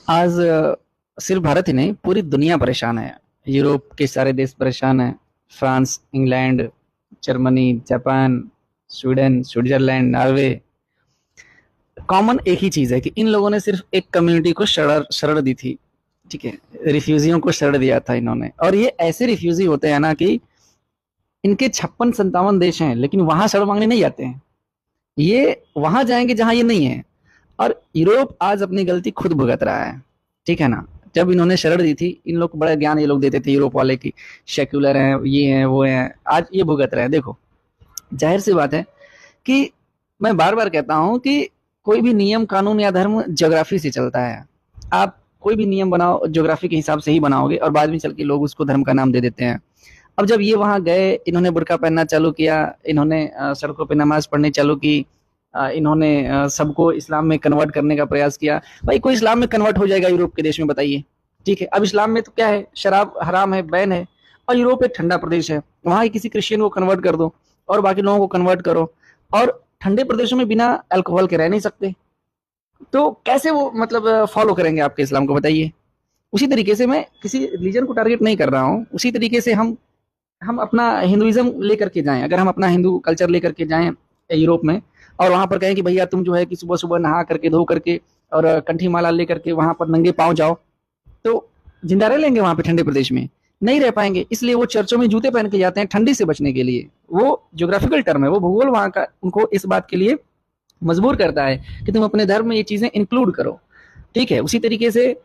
आज सिर्फ भारत ही नहीं, पूरी दुनिया परेशान है। यूरोप के सारे देश परेशान हैं। France, England, Germany, Japan, Sweden, Switzerland, Norway. Common एक ही चीज है कि इन लोगों ने सिर्फ एक कम्युनिटी को शरण शरण दी थी। ठीक है, रिफ्यूजियों को शरण दिया था इन्होंने। और ये ऐसे रिफ्यूजी होते हैं ना कि इनके 56-57 देश हैं, लेकिन वहां शरण मांगने नहीं जाते हैं। ये वहां जाएंगे जहां ये नहीं है। और यूरोप आज अपनी गलती खुद भुगत रहा है। ठीक है ना। जब इन्होंने शरण दी थी, इन लोग को बड़ा ज्ञान ये लोग देते थे यूरोप वाले की सेक्युलर हैं, ये हैं, वो हैं। आज ये भुगत रहे हैं। देखो, जाहिर सी बात है कि मैं बार बार कहता हूं कि कोई भी नियम, कानून या धर्म ज्योग्राफी से चलता है। आप कोई भी नियम बनाओ ज्योग्राफी के हिसाब से ही बनाओगे, और बाद में चल के लोग उसको धर्म का नाम दे देते हैं। अब जब ये वहां गए, इन्होंने बुर्का पहनना चालू किया, इन्होंने सड़कों पे नमाज पढ़नी चालू की, इन्होंने सबको इस्लाम में कन्वर्ट करने का प्रयास किया। भाई, कोई इस्लाम में कन्वर्ट हो जाएगा यूरोप के देश में, बताइए। ठीक है, अब इस्लाम में तो क्या है, शराब हराम है, बैन है। और यूरोप एक ठंडा प्रदेश है, वहां किसी क्रिश्चियन को कन्वर्ट कर दो और बाकी लोगों को कन्वर्ट करो। और ठंडे प्रदेशों में बिना अल्कोहल के रह नहीं सकते, तो कैसे वो मतलब फॉलो करेंगे आपके इस्लाम को, बताइए। उसी तरीके से मैं किसी रिलीजन को टारगेट नहीं कर रहा हूँ, उसी तरीके से हम अपना हिंदुइज्म लेकर के जाएं। अगर हम अपना हिंदू कल्चर लेकर के जाएं यूरोप में, और वहां पर कहें कि भैया तुम जो है कि सुबह सुबह नहा करके, धो करके और कंठी माला लेकर के वहां पर नंगे पाँव जाओ, तो जिंदा रह लेंगे वहां पे ठंडे प्रदेश में? नहीं रह पाएंगे। इसलिए वो चर्चों में जूते पहन के जाते हैं ठंडी से बचने के लिए। वो ज्योग्राफिकल टर्म है, वो भूगोल वहां का उनको इस बात के लिए मजबूर करता है कि तुम अपने धर्म में ये चीजें इंक्लूड करो। ठीक है, उसी तरीके से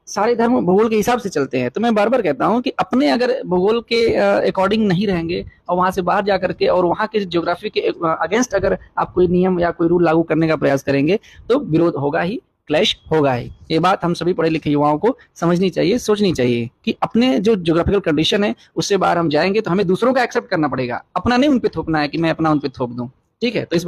सारे धर्म भूगोल के हिसाब से चलते हैं। तो मैं बार बार कहता हूँ कि अपने अगर भूगोल के अकॉर्डिंग नहीं रहेंगे, और वहां से बाहर जा करके और वहां के ज्योग्राफी के अगेंस्ट अगर आप कोई नियम या कोई रूल लागू करने का प्रयास करेंगे, तो विरोध होगा ही, क्लैश होगा ही। ये बात हम सभी पढ़े लिखे युवाओं को समझनी चाहिए, सोचनी चाहिए कि अपने जो ज्योग्राफिकल कंडीशन है उससे बाहर हम जाएंगे तो हमें दूसरों का एक्सेप्ट करना पड़ेगा, अपना नहीं उन पे थोपना है कि मैं अपना उन पे थोप दूं। ठीक है, तो इस